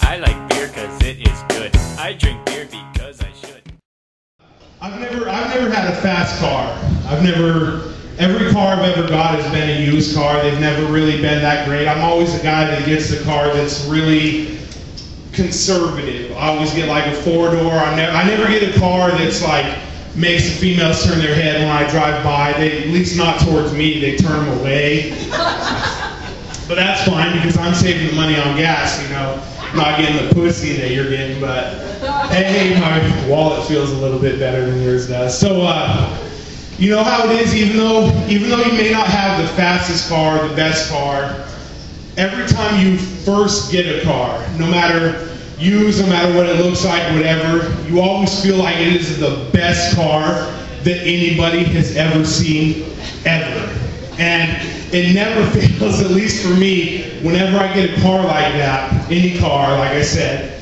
I like beer because it is good. I drink beer because I should. I've never had a fast car. Every car I've ever got has been a used car. They've never really been that great. I'm always the guy that gets the car that's really conservative. I always get like a 4-door. I never get a car that's like makes the females turn their head when I drive by. They, at least not towards me, they turn them away. But that's fine because I'm saving the money on gas, you know. Not getting the pussy that you're getting, but hey, my wallet feels a little bit better than yours does. So, you know how it is, even though you may not have the fastest car, the best car, every time you first get a car, no matter used, no matter what it looks like, whatever, you always feel like it is the best car that anybody has ever seen, ever. And it never fails, at least for me, whenever I get a car like that, any car, like I said,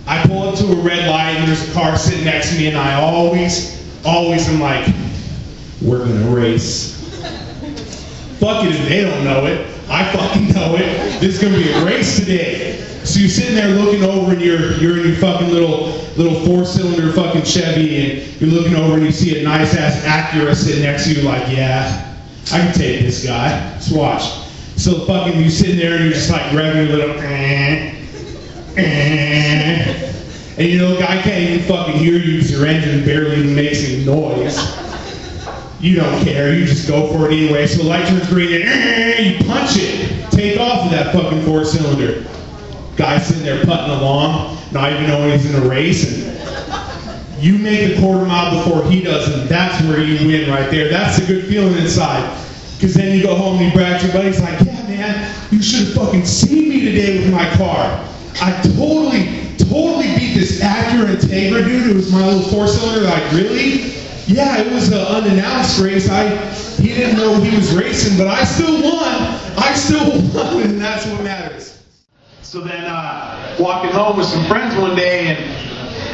I pull up to a red light and there's a car sitting next to me and I always am like, we're gonna race. Fuck it if they don't know it. I fucking know it. This is gonna be a race today. So you're sitting there looking over and you're in your fucking little 4-cylinder fucking Chevy and you're looking over and you see a nice ass Acura sitting next to you like, yeah, I can take this guy. Just watch. So fucking you sitting there and you're just like revving your little and you know the guy can't even fucking hear you because your engine barely even makes any noise. You don't care, you just go for it anyway. So the light turns green and you punch it. Take off of that fucking 4-cylinder. Guy sitting there putting along, not even knowing he's in a race, and you make a quarter mile before he does, and that's where you win right there. That's a good feeling inside. Because then you go home and you brag to your buddies like, yeah man, you should have fucking seen me today with my car. I totally beat this Acura Integra dude. It was my little 4-cylinder. Like, really? Yeah, it was an unannounced race. He didn't know he was racing, but I still won. And that's what matters. So then, walking home with some friends one day, and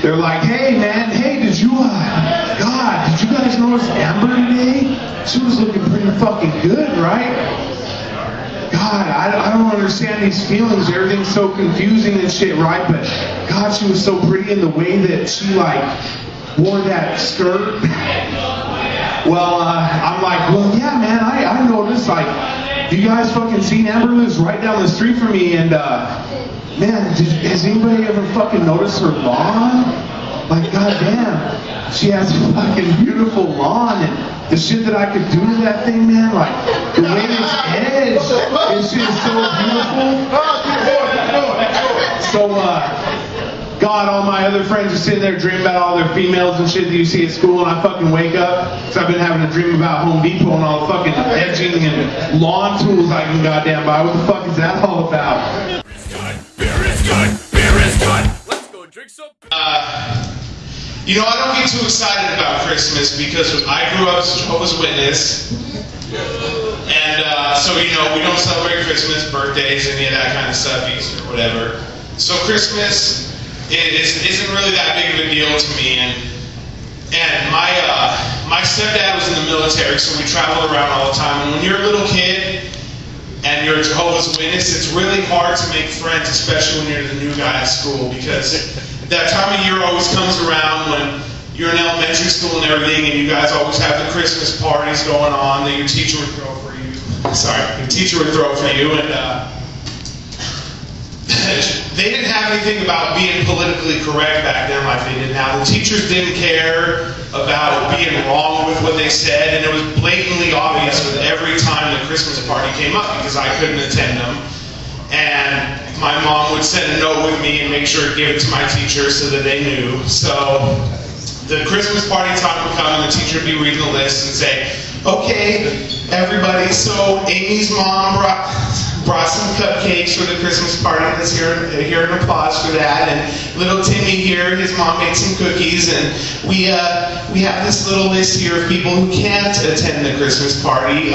they're like, hey man, did you guys notice Amber today? She was looking pretty fucking good, right? God, I don't understand these feelings. Everything's so confusing and shit, right? But God, she was so pretty in the way that she like wore that skirt. Well, I'm like, well, yeah, man, I noticed, like, you guys fucking seen Amber lives right down the street from me, and, man, has anybody ever fucking noticed her lawn? Like, goddamn, she has a fucking beautiful lawn, and the shit that I could do to that thing, man, like, the way it's edged, it's just so beautiful. So, God, all my other friends are sitting there dreaming about all their females and shit that you see at school, and I fucking wake up, because I've been having a dream about Home Depot and all the fucking edging and lawn tools I can goddamn buy. What the fuck is that all about? Beer is good. Beer is good. Let's go drink some. You know, I don't get too excited about Christmas because I grew up as a Jehovah's Witness. And so, you know, we don't celebrate Christmas, birthdays, any of that kind of stuff, Easter, whatever. So Christmas isn't really that big of a deal to me. And my stepdad was in the military, so we traveled around all the time. And when you're a little kid and you're a Jehovah's Witness, it's really hard to make friends, especially when you're the new guy at school, because that time of year always comes around when you're in elementary school and everything, and you guys always have the Christmas parties going on that your teacher would throw for you. And they didn't have anything about being politically correct back then like they did now. The teachers didn't care about being wrong with what they said, and it was blatantly obvious with every time the Christmas party came up because I couldn't attend them. And my mom would send a note with me and make sure to give it to my teacher so that they knew. So the Christmas party time would come and the teacher would be reading the list and say, okay, everybody, so Amy's mom brought some cupcakes for the Christmas party. Let's hear an applause for that. And little Timmy here, his mom made some cookies, and we have this little list here of people who can't attend the Christmas party.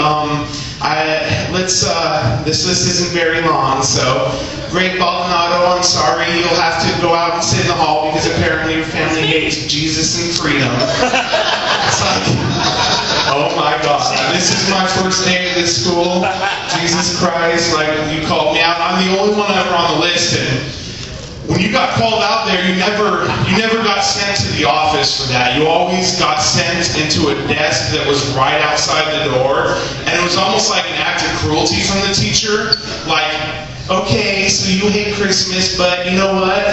This list isn't very long, so great Baldonado, I'm sorry, you'll have to go out and sit in the hall because apparently your family hates Jesus and freedom. It's like, oh my God, this is my first day at this school. Jesus Christ, like, you called me out. I'm the only one ever on the list, and when you got called out there, you never got sent to the office for that. You always got sent into a desk that was right outside the door, and it was almost like an act of cruelty from the teacher. Like, okay, so you hate Christmas, but you know what?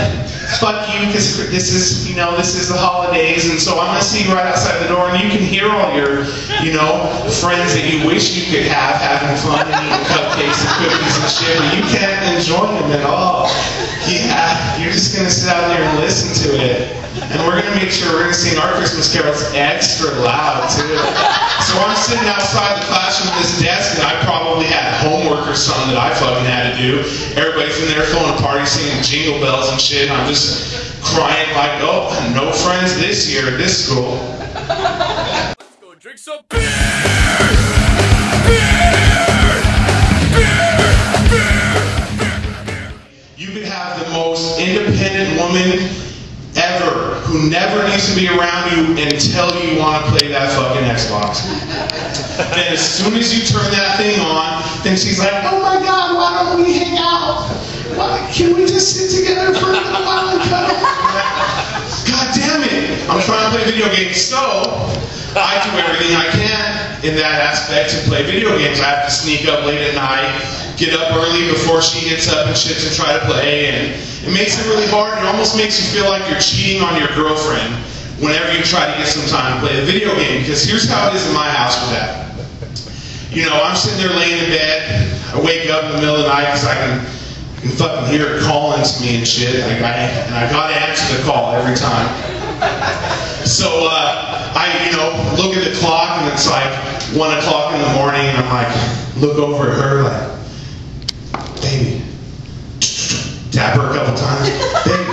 Fuck you, because this is the holidays, and so I'm gonna see you right outside the door, and you can hear all your, friends that you wish you could have having fun and eating cupcakes and cookies and shit, but you can't enjoy them at all. Yeah, you're just gonna sit out there and listen to it. And we're gonna make sure we're gonna sing our Christmas carols extra loud too. So I'm sitting outside the classroom at this desk, and I probably had homework or something that I fucking had to do. Everybody's in there throwing a party, singing Jingle Bells and shit, and I'm just crying like, oh, no friends this year at this school. Let's go drink some beer! You could have the most independent woman ever who never needs to be around you until you want to play that fucking Xbox. Then as soon as you turn that thing on, then she's like, oh my God, why don't we hang out? Can we just sit together for a little while and cuddle? God damn it! I'm trying to play video games, so I do everything I can in that aspect to play video games. I have to sneak up late at night, get up early before she gets up and shit to try to play, and it makes it really hard. It almost makes you feel like you're cheating on your girlfriend whenever you try to get some time to play a video game, because here's how it is in my house with that. I'm sitting there laying in bed, I wake up in the middle of the night because I can fucking hear it calling to me and shit, and I gotta answer the call every time. So I look at the clock, and it's like 1 o'clock in the morning, and I'm like, look over at her like, baby, tap her a couple times, baby,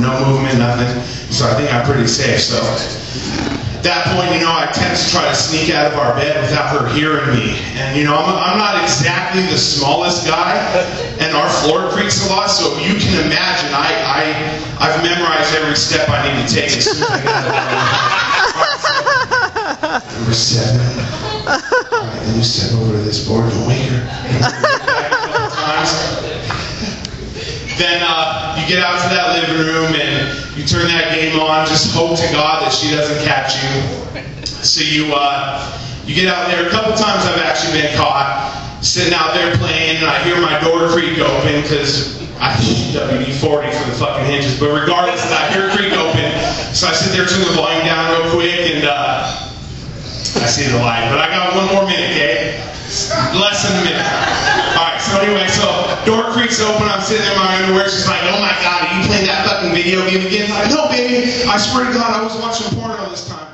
no movement, nothing. So I think I'm pretty safe. So at that point, I tend to try to sneak out of our bed without her hearing me. And I'm not exactly the smallest guy, and our floor creaks a lot. So you can imagine, I've memorized every step I need to take as soon as I get out of bed. Number 7. All right, then you step over to this board and wake her. Then you get out to that living room and you turn that game on. Just hope to God that she doesn't catch you. So you get out there. A couple times I've actually been caught sitting out there playing, and I hear my door creak open because I WD-40 for the fucking hinges. But regardless, I hear it creak open. So I sit there, turn the volume down real quick, and I see the light. But I got 1 more minute, okay? Less than a minute. Alright, so anyway, door creaks open, I'm sitting in my underwear, she's like, oh my God, are you playing that fucking video game again? I'm like, no baby, I swear to God, I was watching porn all this time.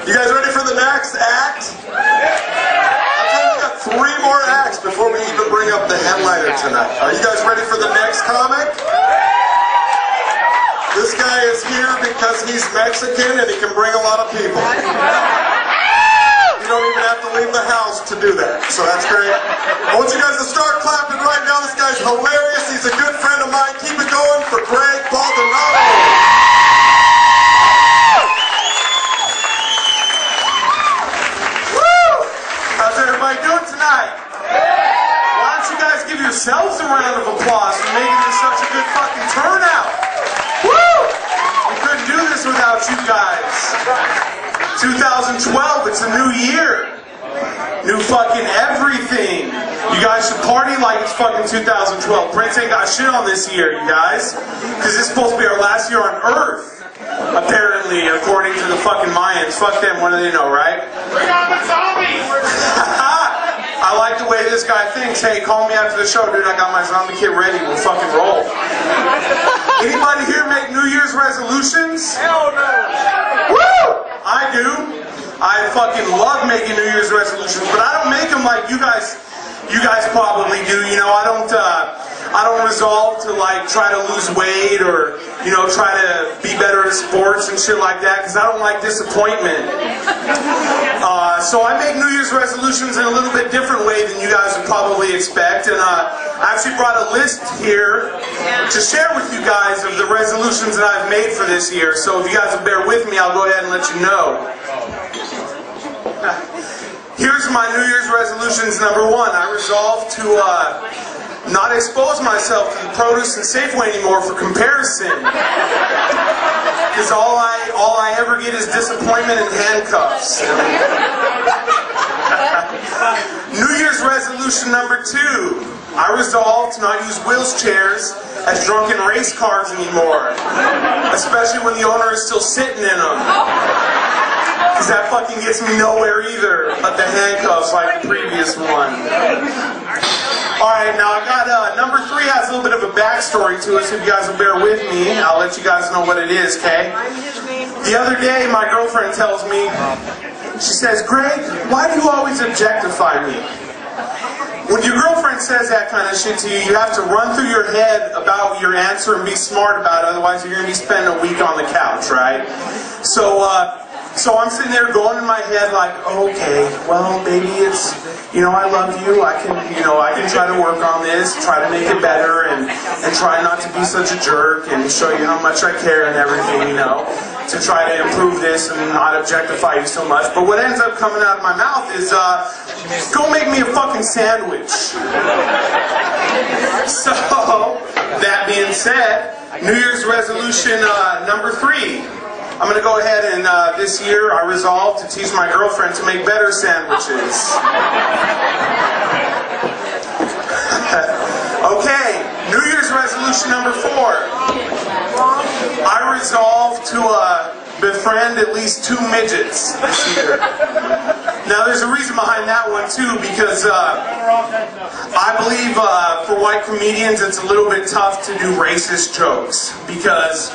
You guys ready for the next act? I think we got 3 more acts before we even bring up the headliner tonight. Are you guys ready for the next comic? This guy is here because he's Mexican and he can bring a lot of people. You don't even have to leave the house to do that, so that's great. I want you guys to start clapping right now. This guy's hilarious. He's a good friend of mine. Keep it going for Greg Baldonado. Woo! How's everybody doing tonight? Why don't you guys give yourselves a round of applause for making this such a good fucking turnout? Woo! We couldn't do this without you guys. 2012, it's a new year. New fucking everything. You guys should party like it's fucking 2012. Prince ain't got shit on this year, you guys. Because it's supposed to be our last year on Earth. Apparently, according to the fucking Mayans. Fuck them, what do they know, right? Bring on the zombies! I like the way this guy thinks. Hey, call me after the show, dude. I got my zombie kit ready. We'll fucking roll. Anybody here make New Year's resolutions? Hell no! Woo! I do. I fucking love making New Year's resolutions, but I don't make them like you guys probably do. I don't resolve to like try to lose weight or try to be better at sports and shit like that because I don't like disappointment. So I make New Year's resolutions in a little bit different way than you guys would probably expect, and I actually brought a list here to share with you guys of the resolutions that I've made for this year. So if you guys will bear with me, I'll go ahead and let you know. Here's my New Year's resolutions. Number 1, I resolved to not expose myself to the produce and Safeway anymore for comparison. Because all I ever get is disappointment and handcuffs. New Year's resolution number 2, I resolved to not use wheelchairs as drunken race cars anymore. Especially when the owner is still sitting in them. Because that fucking gets me nowhere either, but the handcuffs like the previous one. Alright, now I got, number 3 has a little bit of a backstory to it, so if you guys will bear with me, I'll let you guys know what it is, okay? The other day, my girlfriend tells me, she says, Greg, why do you always objectify me? When your girlfriend says that kind of shit to you, you have to run through your head about your answer and be smart about it, otherwise you're going to be spending a week on the couch, right? So I'm sitting there going in my head like, okay, well, maybe it's, you know, I love you, I can try to work on this, try to make it better, and try not to be such a jerk, and show you how much I care and everything, you know, to try to improve this and not objectify you so much. But what ends up coming out of my mouth is, go make me a fucking sandwich. So, that being said, New Year's resolution number 3. I'm going to go ahead and this year I resolved to teach my girlfriend to make better sandwiches. Okay, New Year's resolution number 4. I resolved to befriend at least 2 midgets this year. Now there's a reason behind that one too, because I believe for white comedians it's a little bit tough to do racist jokes, because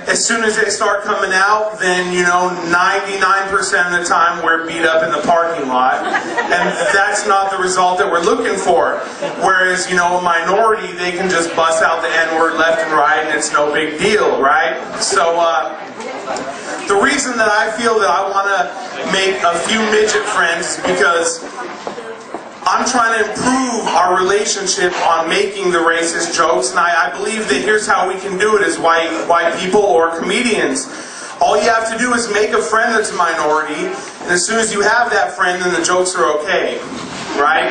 as soon as they start coming out, then, you know, 99% of the time we're beat up in the parking lot. And that's not the result that we're looking for. Whereas, you know, a minority, they can just bust out the N-word left and right and it's no big deal, right? So, the reason that I feel that I want to make a few midget friends is because I'm trying to improve our relationship on making the racist jokes, and I believe that here's how we can do it as white people or comedians. All you have to do is make a friend that's a minority, and as soon as you have that friend, then the jokes are okay, right?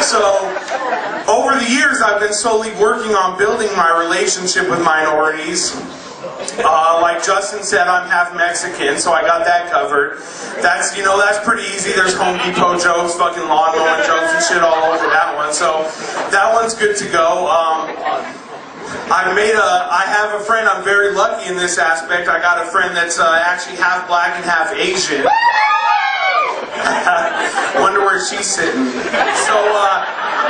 So, over the years, I've been slowly working on building my relationship with minorities. Like Justin said, I'm half Mexican, so I got that covered. That's, you know, that's pretty easy. There's Home Depot jokes, fucking lawn mowing jokes and shit all over that one. So that one's good to go. I have a friend, I'm very lucky in this aspect. I got a friend that's actually half black and half Asian. Wonder where she's sitting.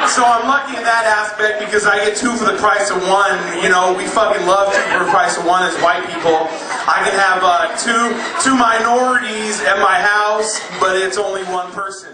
So I'm lucky in that aspect because I get 2 for the price of 1. You know, we fucking love 2 for the price of 1 as white people. I can have two minorities at my house, but it's only 1 person.